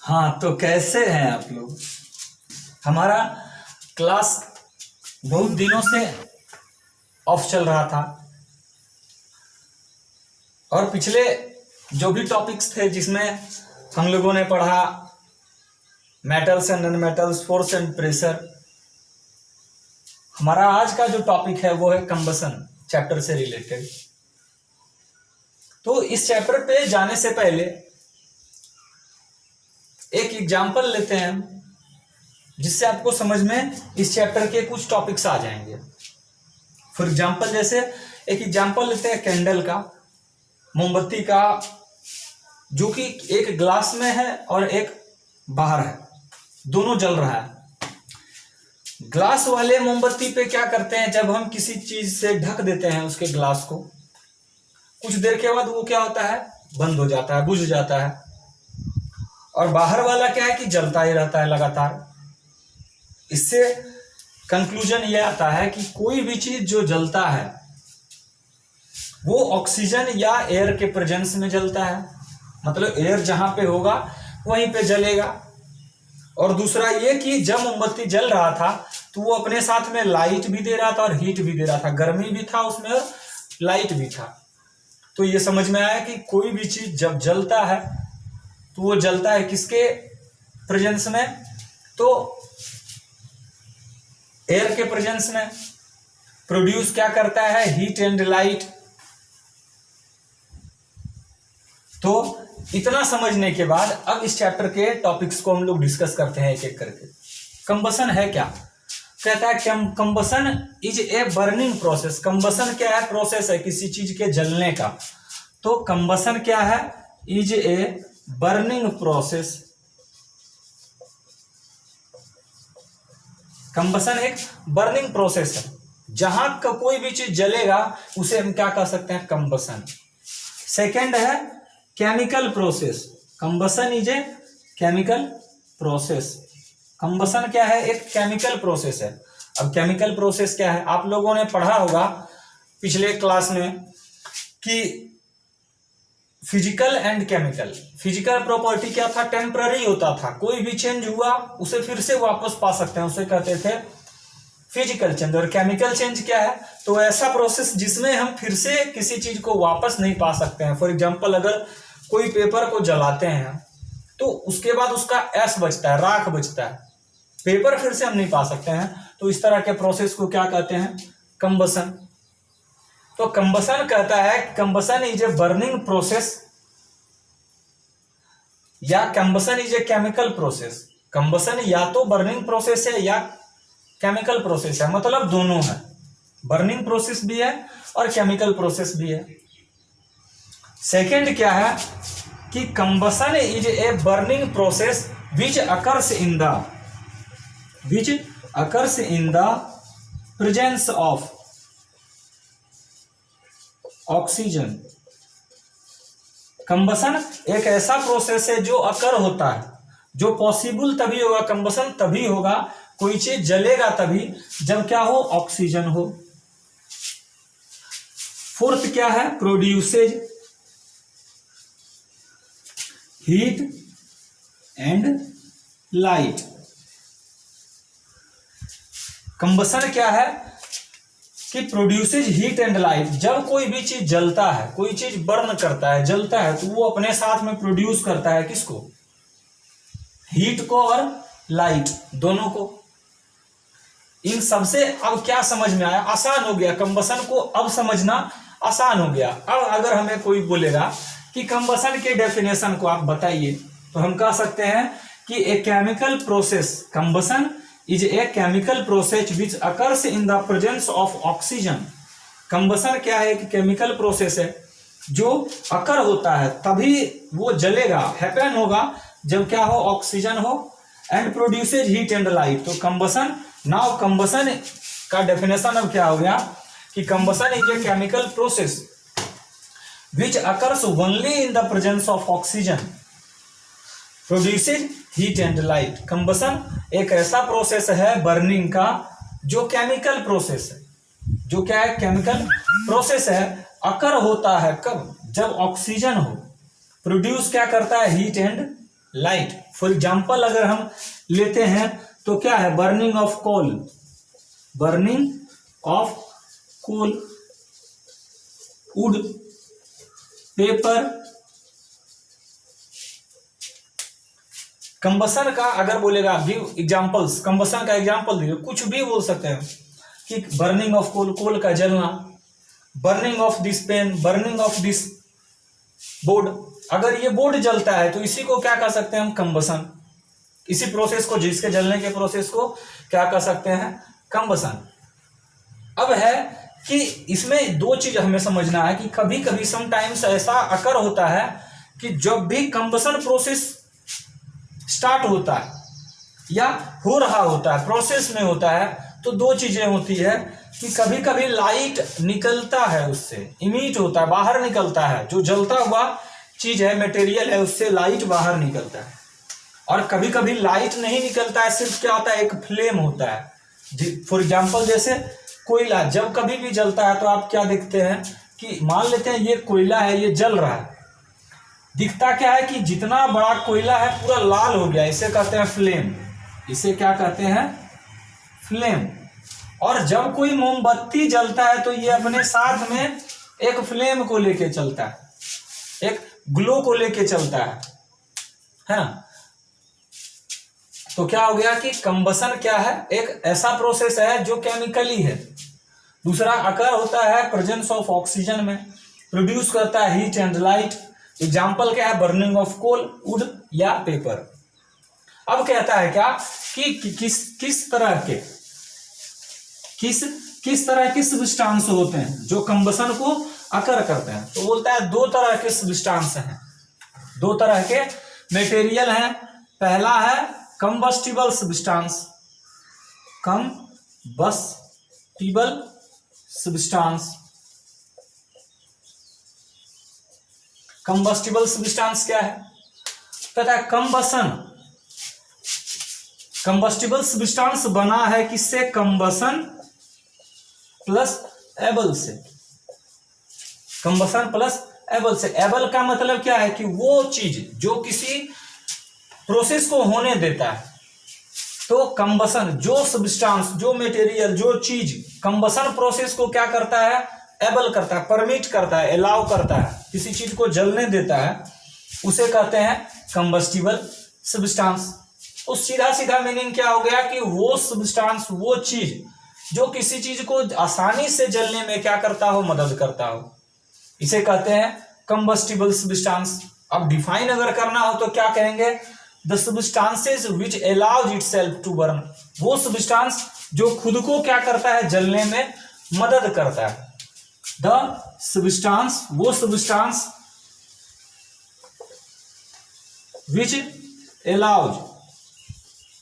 हाँ, तो कैसे हैं आप लोग। हमारा क्लास बहुत दिनों से ऑफ चल रहा था और पिछले जो भी टॉपिक्स थे जिसमें हम लोगों ने पढ़ा metals and non metals, force and pressure. हमारा आज का जो टॉपिक है वो है कंबसन चैप्टर से रिलेटेड। तो इस चैप्टर पे जाने से पहले एक एग्जाम्पल लेते हैं जिससे आपको समझ में इस चैप्टर के कुछ टॉपिक्स आ जाएंगे। फॉर एग्जाम्पल जैसे एक एग्जाम्पल लेते हैं कैंडल का, मोमबत्ती का, जो कि एक ग्लास में है और एक बाहर है, दोनों जल रहा है। ग्लास वाले मोमबत्ती पे क्या करते हैं, जब हम किसी चीज से ढक देते हैं उसके ग्लास को, कुछ देर के बाद वो क्या होता है, बंद हो जाता है, बुझ जाता है। और बाहर वाला क्या है कि जलता ही रहता है लगातार। इससे कंक्लूजन ये आता है कि कोई भी चीज जो जलता है वो ऑक्सीजन या एयर के प्रेजेंस में जलता है, मतलब एयर जहां पे होगा वहीं पे जलेगा। और दूसरा ये कि जब मोमबत्ती जल रहा था तो वो अपने साथ में लाइट भी दे रहा था और हीट भी दे रहा था, गर्मी भी था उसमें और लाइट भी था। तो ये समझ में आया कि कोई भी चीज जब जलता है तो वो जलता है किसके प्रेजेंस में, तो एयर के प्रेजेंस में। प्रोड्यूस क्या करता है, हीट एंड लाइट। तो इतना समझने के बाद अब इस चैप्टर के टॉपिक्स को हम लोग डिस्कस करते हैं एक एक करके। कंबसन है क्या, कहता है combustion is a burning process. Combustion क्या है, प्रोसेस है किसी चीज के जलने का। तो कंबसन क्या है, is a burning process. Combustion एक बर्निंग प्रोसेस है, जहां का कोई भी चीज जलेगा उसे हम क्या कह सकते हैं, कंबसन। सेकेंड है chemical process. Combustion is a chemical process. Combustion क्या है, एक केमिकल प्रोसेस है। अब केमिकल प्रोसेस क्या है, आप लोगों ने पढ़ा होगा पिछले क्लास में कि physical and chemical. Physical property क्या था, टेम्पररी होता था, कोई भी चेंज हुआ उसे फिर से वापस पा सकते हैं, उसे कहते थे फिजिकल चेंज। और केमिकल चेंज क्या है, तो ऐसा प्रोसेस जिसमें हम फिर से किसी चीज को वापस नहीं पा सकते हैं। फॉर एग्जांपल अगर कोई पेपर को जलाते हैं तो उसके बाद उसका एश बचता है, राख बचता है, पेपर फिर से हम नहीं पा सकते हैं। तो इस तरह के प्रोसेस को क्या कहते हैं, कंबसन। तो कंबसन कहता है combustion is a burning process या combustion is a chemical process. Combustion या तो बर्निंग प्रोसेस है या केमिकल प्रोसेस है, मतलब दोनों है, बर्निंग प्रोसेस भी है और केमिकल प्रोसेस भी है। सेकेंड क्या है कि combustion is a burning process which occurs in the presence of oxygen. Combustion एक ऐसा प्रोसेस है जो अकर होता है, जो पॉसिबल तभी होगा, कंबसन तभी होगा, कोई चीज जलेगा तभी जब क्या हो, ऑक्सीजन हो। फोर्थ क्या है, produces heat and light. Combustion क्या है कि प्रोड्यूसेज हीट एंड लाइट। जब कोई भी चीज जलता है, कोई चीज बर्न करता है, जलता है, तो वो अपने साथ में प्रोड्यूस करता है किसको, हीट को और लाइट, दोनों को। इन सबसे अब क्या समझ में आया, आसान हो गया, कंबसन को अब समझना आसान हो गया। अब अगर हमें कोई बोलेगा कि कंबसन के डेफिनेशन को आप बताइए, तो हम कह सकते हैं कि ए chemical process, combustion is a chemical process which occurs in the presence of oxygen. Combustion क्या है, कि केमिकल प्रोसेस है जो अकर होता है तभी वो जलेगा, हैपन होगा जब क्या हो, ऑक्सीजन हो, and produces heat and light. तो कंबसन, नाउ कंबसन का डेफिनेशन अब क्या हो गया कि combustion is a chemical process which occurs only in the presence of oxygen produces heat and light. Combustion एक ऐसा प्रोसेस है बर्निंग का जो केमिकल प्रोसेस है, जो क्या है, केमिकल प्रोसेस है, अकर होता है कब, जब ऑक्सीजन हो, प्रोड्यूस क्या करता है, heat and light. For example अगर हम लेते हैं तो क्या है, burning of coal, burning of coal, wood, paper. Combustion का अगर बोलेगा गिव एग्जांपल्स, कंबसन का एग्जांपल दिए, कुछ भी बोल सकते हैं कि बर्निंग ऑफ कोल, कोल का जलना, burning of this pen, burning of this board. अगर ये बोर्ड जलता है तो इसी को क्या कह सकते हैं हम, कंबसन। इसी प्रोसेस को, जिसके जलने के प्रोसेस को क्या कह सकते हैं, कंबसन। अब है कि इसमें दो चीज हमें समझना है कि कभी कभी समटाइम्स ऐसा अकर होता है कि जब भी कंबसन प्रोसेस स्टार्ट होता है या हो रहा होता है, प्रोसेस में होता है, तो दो चीजें होती है कि कभी कभी लाइट निकलता है, उससे इमिट होता है, बाहर निकलता है, जो जलता हुआ चीज है, मटेरियल है, उससे लाइट बाहर निकलता है। और कभी कभी लाइट नहीं निकलता है, सिर्फ क्या होता है, एक फ्लेम होता है। फॉर एग्जाम्पल जैसे कोयला जब कभी भी जलता है तो आप क्या देखते हैं कि मान लेते हैं ये कोयला है, ये जल रहा है, दिखता क्या है कि जितना बड़ा कोयला है पूरा लाल हो गया, इसे कहते हैं फ्लेम, इसे क्या कहते हैं, फ्लेम। और जब कोई मोमबत्ती जलता है तो ये अपने साथ में एक फ्लेम को लेके चलता है, एक ग्लो को लेके चलता है ना। तो क्या हो गया कि कंबसन क्या है, एक ऐसा प्रोसेस है जो केमिकली है। दूसरा अकर होता है प्रेजेंस ऑफ ऑक्सीजन में, प्रोड्यूस करता है हीट एंड लाइट। एग्जाम्पल क्या है, बर्निंग ऑफ कोल, वुड या पेपर। अब कहता है क्या कि किस तरह के सब्सटेंस होते हैं जो कंबसन को अकर करते हैं। तो बोलता है दो तरह के सब्सटेंस हैं, दो तरह के मटेरियल हैं। पहला है combustible substance, combustible substance. Combustible substance क्या है, कहता है कंबस्टिबल सब्सटेंस बना है किससे, कंबसन प्लस एबल से, कंबसन प्लस एबल से। एबल का मतलब क्या है कि वो चीज जो किसी प्रोसेस को होने देता है। तो कंबसन, जो सब्सटेंस, जो मटेरियल, जो चीज कंबसन प्रोसेस को क्या करता है, एबल करता है, परमिट करता है, अलाउ करता है, किसी चीज को जलने देता है, उसे कहते हैं कंबस्टिबल सब्सटेंस। तो सीधा सीधा मीनिंग क्या हो गया कि वो सब्सटेंस, वो चीज जो किसी चीज को आसानी से जलने में क्या करता हो, मदद करता हो, इसे कहते हैं कंबस्टिबल सब्सटेंस। अब डिफाइन अगर करना हो तो क्या कहेंगे, the substances which allows itself to burn, वो सब्सटेंस जो खुद को क्या करता है, जलने में मदद करता है। द सब्सटेंस, वो सब्सटेंस विच अलाउज,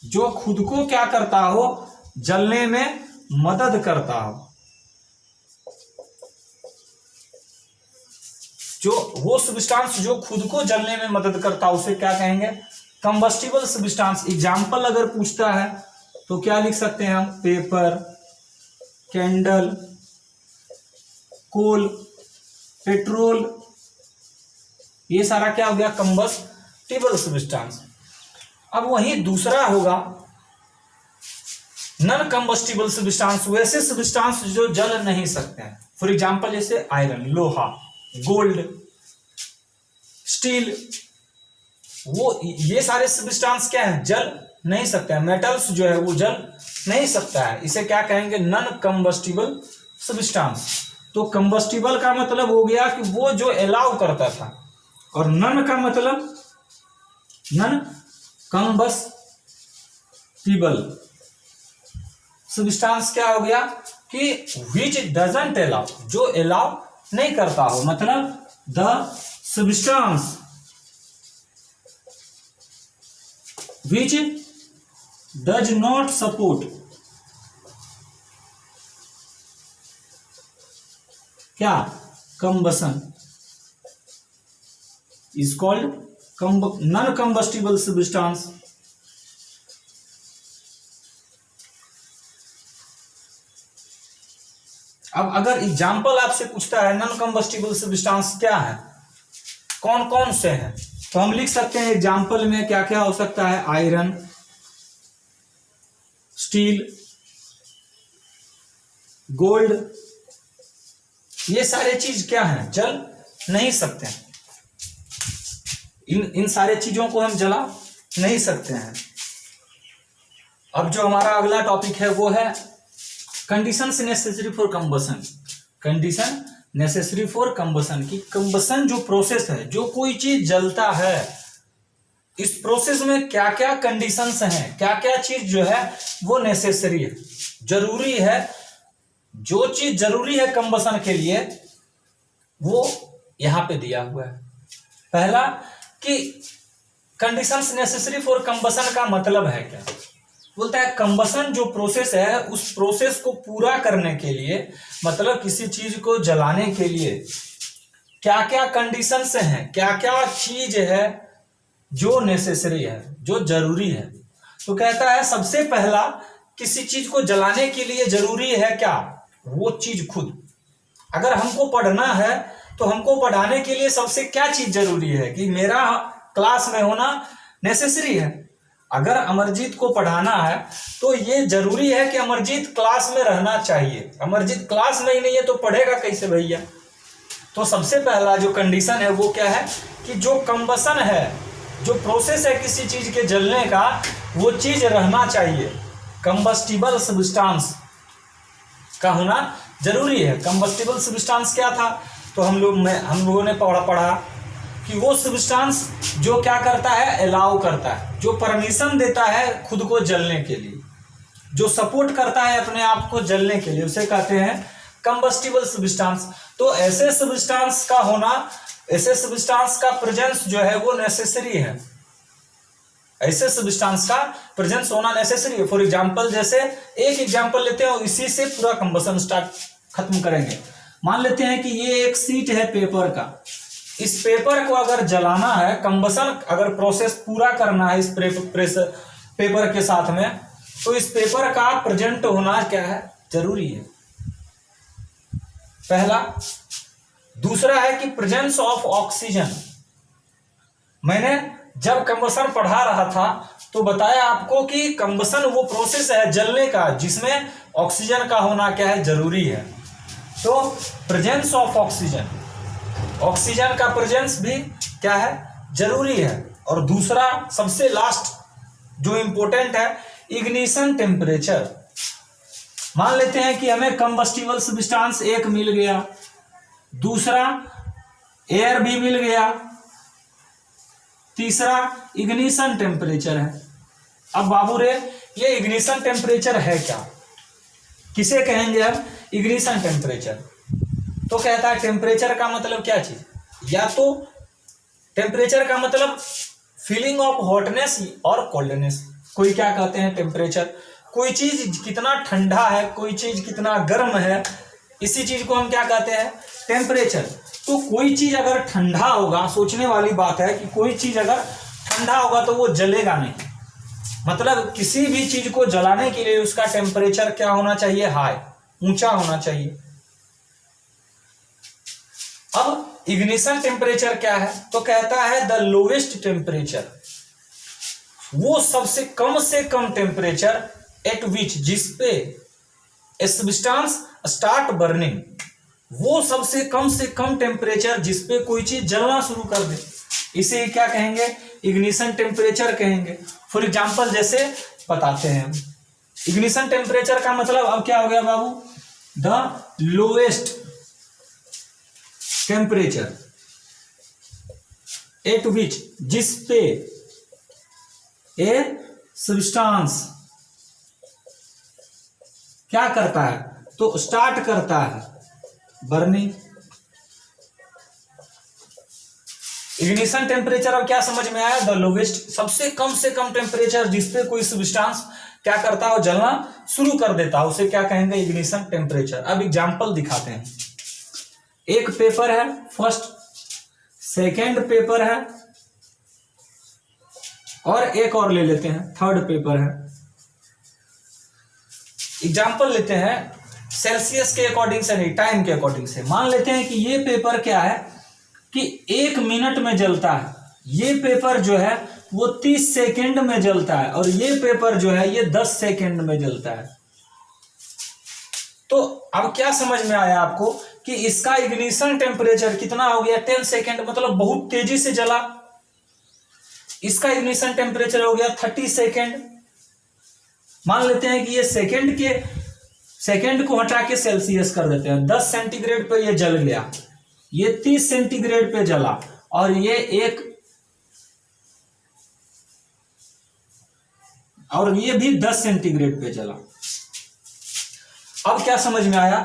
जो खुद को क्या करता हो, जलने में मदद करता हो, जो वो सब्सटेंस जो खुद को जलने में मदद करता है, उसे क्या कहेंगे, कंबस्टिबल सब्सटेंस। एग्जाम्पल अगर पूछता है तो क्या लिख सकते हैं हम, पेपर, कैंडल, कोल, पेट्रोल, ये सारा क्या हो गया, कंबस्टिबल सब्सटेंस। अब वही दूसरा होगा नॉन कंबस्टिबल सब्सटेंस, वैसे सब्सटेंस जो जल नहीं सकते हैं। फॉर एग्जांपल जैसे आयरन, लोहा, गोल्ड, स्टील, वो ये सारे सब्सटेंस क्या है, जल नहीं सकते हैं। मेटल्स जो है वो जल नहीं सकता है, इसे क्या कहेंगे, नॉन कंबस्टिबल सब्सटेंस। तो कंबस्टिबल का मतलब हो गया कि वो जो अलाउ करता था, और नॉन का मतलब नॉन कंबस्टिबल सब्सटेंस क्या हो गया कि विच डजंट अलाउ, जो अलाउ नहीं करता हो, मतलब the substance which does not support क्या, combustion, is called non combustible substance. अब अगर एग्जाम्पल आपसे पूछता है नॉन कंबस्टिबल सब्सटेंस क्या है, कौन कौन से हैं, तो हम लिख सकते हैं एग्जाम्पल में क्या क्या हो सकता है, आयरन, स्टील, गोल्ड, ये सारे चीज क्या हैं, जल नहीं सकते हैं। इन सारे चीजों को हम जला नहीं सकते हैं। अब जो हमारा अगला टॉपिक है वो है conditions necessary for combustion. Condition necessary for combustion की कंबसन जो प्रोसेस है, जो कोई चीज जलता है, इस प्रोसेस में क्या क्या कंडीशंस हैं, क्या क्या चीज जो है वो नेसेसरी है, जरूरी है। जो चीज जरूरी है कंबसन के लिए वो यहां पे दिया हुआ है। पहला कि कंडीशंस नेसेसरी फॉर कंबसन का मतलब है क्या, बोलता है कंबसन जो प्रोसेस है उस प्रोसेस को पूरा करने के लिए, मतलब किसी चीज को जलाने के लिए क्या क्या कंडीशंस हैं, क्या क्या चीज है जो नेसेसरी है, जो जरूरी है। तो कहता है सबसे पहला किसी चीज को जलाने के लिए जरूरी है क्या, वो चीज खुद। अगर हमको पढ़ना है तो हमको पढ़ाने के लिए सबसे क्या चीज जरूरी है कि मेरा क्लास में होना नेसेसरी है। अगर अमरजीत को पढ़ाना है तो ये जरूरी है कि अमरजीत क्लास में रहना चाहिए। अमरजीत क्लास में ही नहीं है तो पढ़ेगा कैसे भैया। तो सबसे पहला जो कंडीशन है वो क्या है कि जो कंबसन है, जो प्रोसेस है किसी चीज के जलने का, वो चीज रहना चाहिए। कंबस्टिबल सब्सटेंस का होना जरूरी है। कंबस्टिबल सब्सटेंस क्या था, तो हम लोगों ने पढ़ा कि वो सब्सटेंस जो क्या करता है, अलाउ करता है, जो परमिशन देता है खुद को जलने के लिए, जो सपोर्ट करता है अपने आप को जलने के लिए, उसे कहते हैं कंबस्टिबल सब्सटेंस। तो ऐसे सब्सटेंस का होना, ऐसे सब्सटेंस का प्रेजेंस जो है वो नेसेसरी है। ऐसे सब्सटेंस का प्रेजेंस होना नेसेसरी है। फॉर एग्जांपल, जैसे एक एग्जांपल लेते हैं और इसी से पूरा कंबसन स्टार्ट खत्म करेंगे। मान लेते हैं कि ये एक शीट है पेपर का। इस पेपर को अगर जलाना है, कंबसन अगर प्रोसेस पूरा करना है इस पेपर के साथ में, तो इस पेपर का प्रेजेंट होना क्या है, जरूरी है, पहला। दूसरा है कि प्रेजेंस ऑफ ऑक्सीजन। मैंने जब कंबसन पढ़ा रहा था तो बताया आपको कि कंबसन वो प्रोसेस है जलने का जिसमें ऑक्सीजन का होना क्या है, जरूरी है। तो प्रेजेंस ऑफ ऑक्सीजन, ऑक्सीजन का प्रेजेंस भी क्या है, जरूरी है। और दूसरा सबसे लास्ट जो इंपॉर्टेंट है, इग्निशन टेम्परेचर। मान लेते हैं कि हमें कंबस्टिबल सब्सटेंस एक मिल गया, दूसरा एयर भी मिल गया, तीसरा इग्निशन टेम्परेचर है। अब बाबू रे ये इग्निशन टेम्परेचर है क्या, किसे कहेंगे हम इग्निशन टेम्परेचर। तो कहता है टेम्परेचर का मतलब क्या चीज, या तो टेम्परेचर का मतलब फीलिंग ऑफ हॉटनेस और कोल्डनेस। कोई क्या कहते हैं टेम्परेचर, कोई चीज कितना ठंडा है, कोई चीज कितना गर्म है, इसी चीज को हम क्या कहते हैं, टेम्परेचर। तो कोई चीज अगर ठंडा होगा, सोचने वाली बात है कि कोई चीज अगर ठंडा होगा तो वो जलेगा नहीं। मतलब किसी भी चीज को जलाने के लिए उसका टेम्परेचर क्या होना चाहिए, हाई, ऊंचा होना चाहिए। अब इग्निशन टेम्परेचर क्या है, तो कहता है द लोवेस्ट टेम्परेचर, वो सबसे कम टेम्परेचर एट विच, जिसपे सब्सटेंस स्टार्ट बर्निंग, वो सबसे कम टेम्परेचर जिसपे कोई चीज जलना शुरू कर दे, इसे क्या कहेंगे, इग्निशन टेम्परेचर कहेंगे। फॉर एग्जांपल जैसे बताते हैं, इग्निशन टेम्परेचर का मतलब अब क्या हो गया बाबू, the lowest temperature at which, जिसपे ए सब्सटेंस क्या करता है, तो स्टार्ट करता है बर्निंग। इग्निशन टेम्परेचर अब क्या समझ में आया, द लोवेस्ट, सबसे कम टेम्परेचर जिसपे कोई सब्सटेंस क्या करता है, जलना शुरू कर देता है, उसे क्या कहेंगे, इग्निशन टेम्परेचर। अब एग्जांपल दिखाते हैं। एक पेपर है फर्स्ट, सेकेंड पेपर है, और एक और ले लेते हैं, थर्ड पेपर है। एग्जांपल लेते हैं सेल्सियस के अकॉर्डिंग से नहीं, टाइम के अकॉर्डिंग से। मान लेते हैं कि ये पेपर क्या है कि 1 मिनट में जलता है, ये पेपर जो है वो 30 सेकेंड में जलता है और ये पेपर जो है ये 10 सेकेंड में जलता है। तो अब क्या समझ में आया आपको कि इसका इग्निशन टेम्परेचर कितना हो गया 10 सेकेंड, मतलब बहुत तेजी से जला। इसका इग्निशन टेम्परेचर हो गया 30 सेकेंड। मान लेते हैं कि ये सेकेंड को हटा के सेल्सियस कर देते हैं, 10 सेंटीग्रेड पे ये जल गया, ये 30 सेंटीग्रेड पे जला और ये भी 10 सेंटीग्रेड पे जला। अब क्या समझ में आया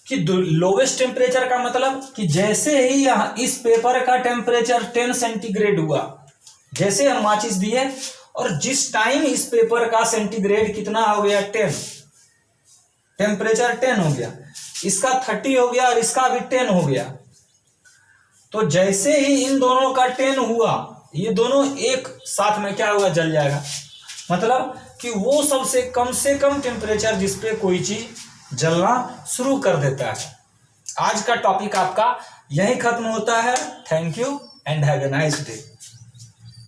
कि लोवेस्ट टेम्परेचर का मतलब कि जैसे ही यहां इस पेपर का टेम्परेचर 10 सेंटीग्रेड हुआ, जैसे हम माचिस दिए और जिस टाइम इस पेपर का सेंटीग्रेड कितना हो गया 10, टेम्परेचर 10 हो गया, इसका 30 हो गया और इसका भी 10 हो गया। तो जैसे ही इन दोनों का 10 हुआ, ये दोनों एक साथ में क्या होगा, जल जाएगा। मतलब कि वो सबसे कम टेम्परेचर जिस पे कोई चीज जलना शुरू कर देता है। आज का टॉपिक आपका यही खत्म होता है। Thank you and have a nice day.